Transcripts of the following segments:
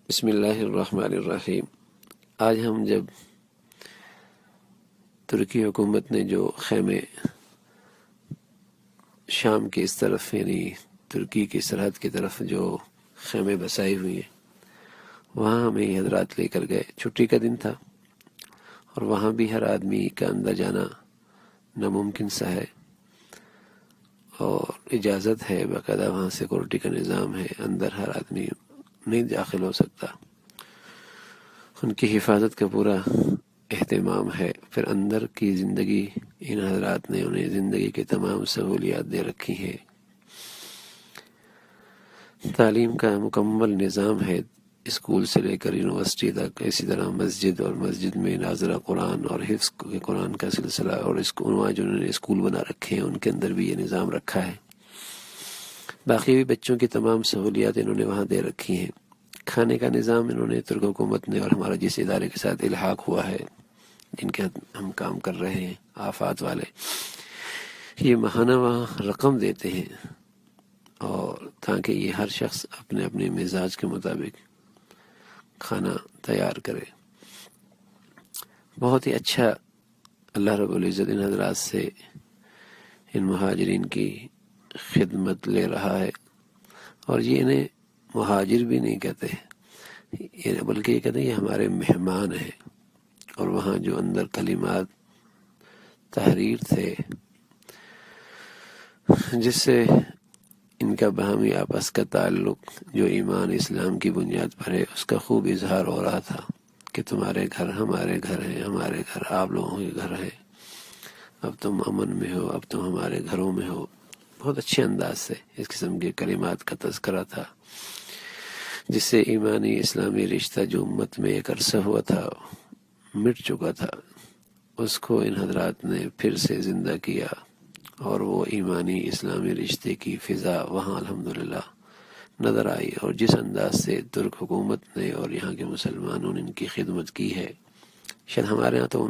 بسم اللہ الرحمن الرحیم۔ آج ہم جب ترکی حکومت نے جو خیمے شام کی اس طرف یعنی ترکی کی سرحد کی طرف جو خیمے بسائی ہوئی ہیں وہاں ہمیں یہ حضرات لے کر گئے، چھٹی کا دن تھا اور وہاں بھی ہر آدمی کا اندر جانا ناممکن سا ہے اور اجازت ہے، باقاعدہ وہاں سیکورٹی کا نظام ہے، اندر ہر آدمی نہیں داخل ہو سکتا، ان کی حفاظت کا پورا اہتمام ہے۔ پھر اندر کی زندگی ان حضرات نے انہیں زندگی کی تمام سہولیات دے رکھی ہیں، تعلیم کا مکمل نظام ہے، اسکول سے لے کر یونیورسٹی تک، اسی طرح مسجد اور مسجد میں ناظرہ قرآن اور حفظ قرآن کا سلسلہ، اور وہاں جو انہوں نے اسکول بنا رکھے ہیں ان کے اندر بھی یہ نظام رکھا ہے۔ باقی بھی بچوں کی تمام سہولیات انہوں نے وہاں دے رکھی ہیں۔ کھانے کا نظام انہوں نے ترک حکومت نے اور ہمارا جس ادارے کے ساتھ الحاق ہوا ہے، جن کے ہم کام کر رہے ہیں، آفات والے، یہ ماہانہ وہاں رقم دیتے ہیں اور تاکہ یہ ہر شخص اپنے اپنے مزاج کے مطابق کھانا تیار کرے۔ بہت ہی اچھا اللہ رب العزت ان حضرات سے ان مہاجرین کی خدمت لے رہا ہے، اور یہ انہیں مہاجر بھی نہیں کہتے بلکہ یہ کہتے ہیں یہ ہمارے مہمان ہیں۔ اور وہاں جو اندر کلمات تحریر تھے جس سے ان کا باہمی آپس کا تعلق جو ایمان اسلام کی بنیاد پر ہے اس کا خوب اظہار ہو رہا تھا کہ تمہارے گھر ہمارے گھر ہیں، ہمارے گھر آپ لوگوں کے گھر ہیں، اب تم امن میں ہو، اب تم ہمارے گھروں میں ہو۔ بہت اچھے انداز سے اس قسم کے کلمات کا تذکرہ تھا جس سے ایمانی اسلامی رشتہ جو امت میں ایک عرصہ ہوا تھا، مٹ چکا تھا، اس کو ان حضرات نے پھر سے زندہ کیا، اور وہ ایمانی اسلامی رشتے کی فضا وہاں الحمدللہ نظر آئی۔ اور جس انداز سے ترک حکومت نے اور یہاں کے مسلمانوں نے ان کی خدمت کی ہے، شاید ہمارے ہاں تو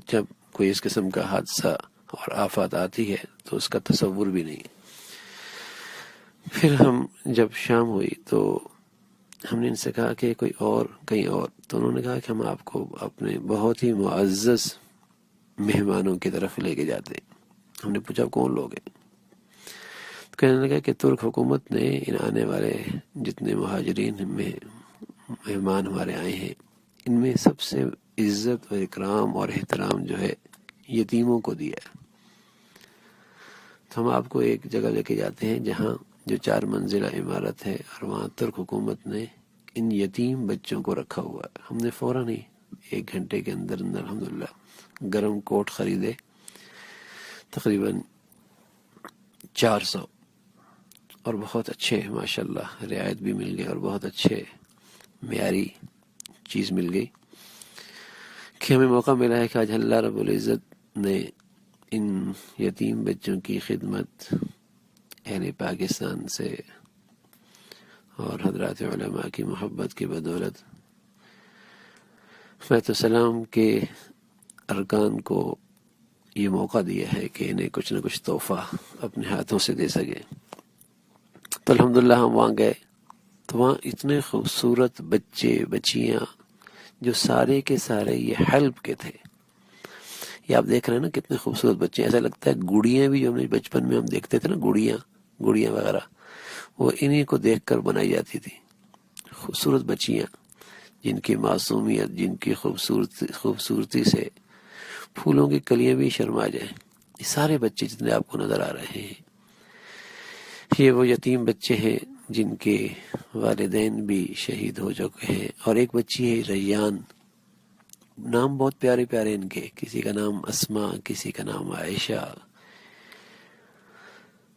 جب کوئی اس قسم کا حادثہ اور آفات آتی ہے تو اس کا تصور بھی نہیں۔ پھر ہم جب شام ہوئی تو ہم نے ان سے کہا کہ کوئی اور کہیں اور، تو انہوں نے کہا کہ ہم آپ کو اپنے بہت ہی معزز مہمانوں کی طرف لے کے جاتے۔ ہم نے پوچھا کون لوگ ہیں؟ تو کہنے لگا کہ ترک حکومت نے ان آنے والے جتنے مہاجرین میں مہمان ہمارے آئے ہیں ان میں سب سے عزت و اکرام اور احترام جو ہے یتیموں کو دیا ہے۔ تو ہم آپ کو ایک جگہ لے کے جاتے ہیں جہاں جو 4 منزلہ عمارت ہے، اور وہاں ترک حکومت نے ان یتیم بچوں کو رکھا ہوا ہے۔ ہم نے فوراً ہی 1 گھنٹے کے اندر الحمدللہ گرم کوٹ خریدے، تقریباً 400، اور بہت اچھے ماشاءاللہ رعایت بھی مل گئی اور بہت اچھے معیاری چیز مل گئی کہ ہمیں موقع ملا ہے کہ آج اللہ رب العزت نے ان یتیم بچوں کی خدمت اہل پاکستان سے اور حضرات علماء کی محبت کی بدولت بیت السلام کے ارکان کو یہ موقع دیا ہے کہ انہیں کچھ نہ کچھ تحفہ اپنے ہاتھوں سے دے سکے۔ تو الحمدللہ ہم وہاں گئے تو وہاں اتنے خوبصورت بچے بچیاں جو سارے کے سارے یہ حلب کے تھے۔ یہ آپ دیکھ رہے ہیں نا کتنے خوبصورت بچے، ایسا لگتا ہے گڑیاں بھی جو ہم نے بچپن میں ہم دیکھتے تھے نا، گڑیاں وغیرہ، وہ انہی کو دیکھ کر بنائی جاتی تھی۔ خوبصورت بچیاں جن کی معصومیت، جن کی خوبصورتی سے پھولوں کی کلیاں بھی شرما جائیں۔ یہ سارے بچے جتنے آپ کو نظر آ رہے ہیں یہ وہ یتیم بچے ہیں جن کے والدین بھی شہید ہو چکے ہیں۔ اور ایک بچی ہے ریان، نام بہت پیارے پیارے ان کے، کسی کا نام اسما، کسی کا نام عائشہ،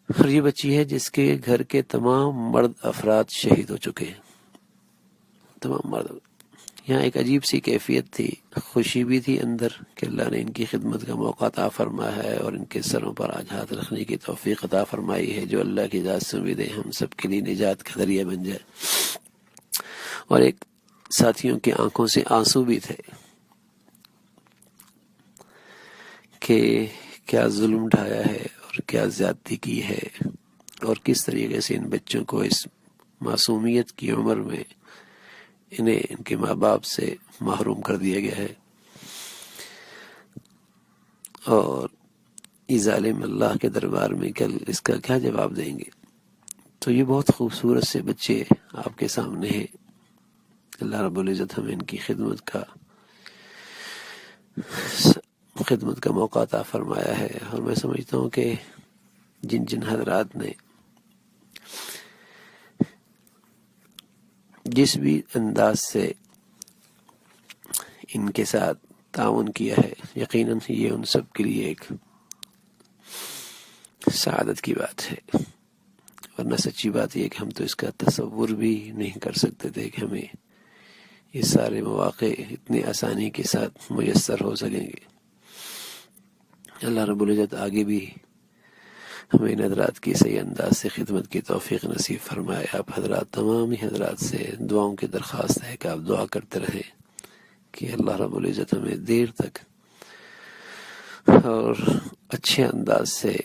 اور یہ بچی ہے جس کے گھر کے تمام مرد افراد شہید ہو چکے ہیں، تمام مرد۔ یہاں ایک عجیب سی کیفیت تھی، خوشی بھی تھی اندر کہ اللہ نے ان کی خدمت کا موقع عطا فرمایا ہے اور ان کے سروں پر آج ہاتھ رکھنے کی توفیق عطا فرمائی ہے، جو اللہ کی ذات سے امید ہے ہم سب کے لیے نجات کا ذریعہ بن جائے۔ اور ایک ساتھیوں کی آنکھوں سے آنسو بھی تھے کہ کیا ظلم ڈھایا ہے اور کیا زیادتی کی ہے، اور کس طریقے سے ان بچوں کو اس معصومیت کی عمر میں انہیں ان کے ماں باپ سے محروم کر دیا گیا ہے، اور یہ ظالم اللہ کے دربار میں کل اس کا کیا جواب دیں گے؟ تو یہ بہت خوبصورت سے بچے آپ کے سامنے ہیں. اللہ رب العزت ہمیں ان کی خدمت کا موقع عطا فرمایا ہے. اور میں سمجھتا ہوں کہ جن جن حضرات نے جس بھی انداز سے ان کے ساتھ تعاون کیا ہے، یقیناً یہ ان سب کے لیے ایک سعادت کی بات ہے. ورنہ سچی بات یہ کہ ہم تو اس کا تصور بھی نہیں کر سکتے تھے کہ ہمیں یہ سارے مواقع اتنی آسانی کے ساتھ میسر ہو سکیں گے. اللہ رب العزت آگے بھی ہمیں ان حضرات کی صحیح انداز سے خدمت کی توفیق نصیب فرمائے. آپ حضرات تمام ہی حضرات سے دعاؤں کی درخواست ہے کہ آپ دعا کرتے رہیں کہ اللہ رب العزت ہمیں دیر تک اور اچھے انداز سے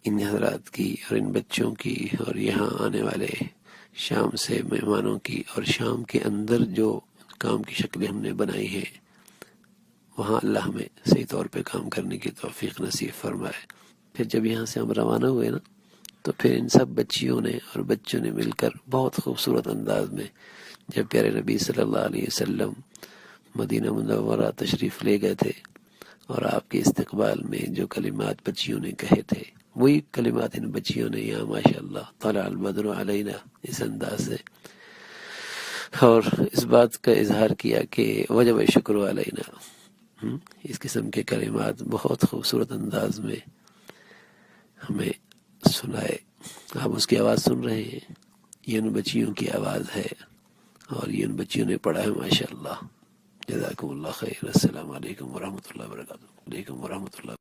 ان حضرات کی اور ان بچوں کی اور یہاں آنے والے شام سے مہمانوں کی اور شام کے اندر جو کام کی شکلیں ہم نے بنائی ہیں وہاں اللہ ہمیں صحیح طور پہ کام کرنے کی توفیق نصیب فرمائے. پھر جب یہاں سے ہم روانہ ہوئے نا تو پھر ان سب بچیوں نے اور بچوں نے مل کر بہت خوبصورت انداز میں جب پیارے نبی صلی اللہ علیہ وسلم مدینہ منورہ تشریف لے گئے تھے اور آپ کے استقبال میں جو کلمات بچیوں نے کہے تھے وہی کلمات ان بچیوں نے یہاں ماشاء اللہ طلع البدر علینا اس انداز سے اور اس بات کا اظہار کیا کہ وجب شکر علینا. اس قسم کے کلمات بہت خوبصورت انداز میں ہمیں سنائے. آپ اس کی آواز سن رہے ہیں، یہ ان بچیوں کی آواز ہے اور یہ ان بچیوں نے پڑھا ہے ماشاء اللہ. جزاکم اللہ خیر. السلام علیکم ورحمۃ اللہ وبرکاتہ. علیکم ورحمۃ اللہ.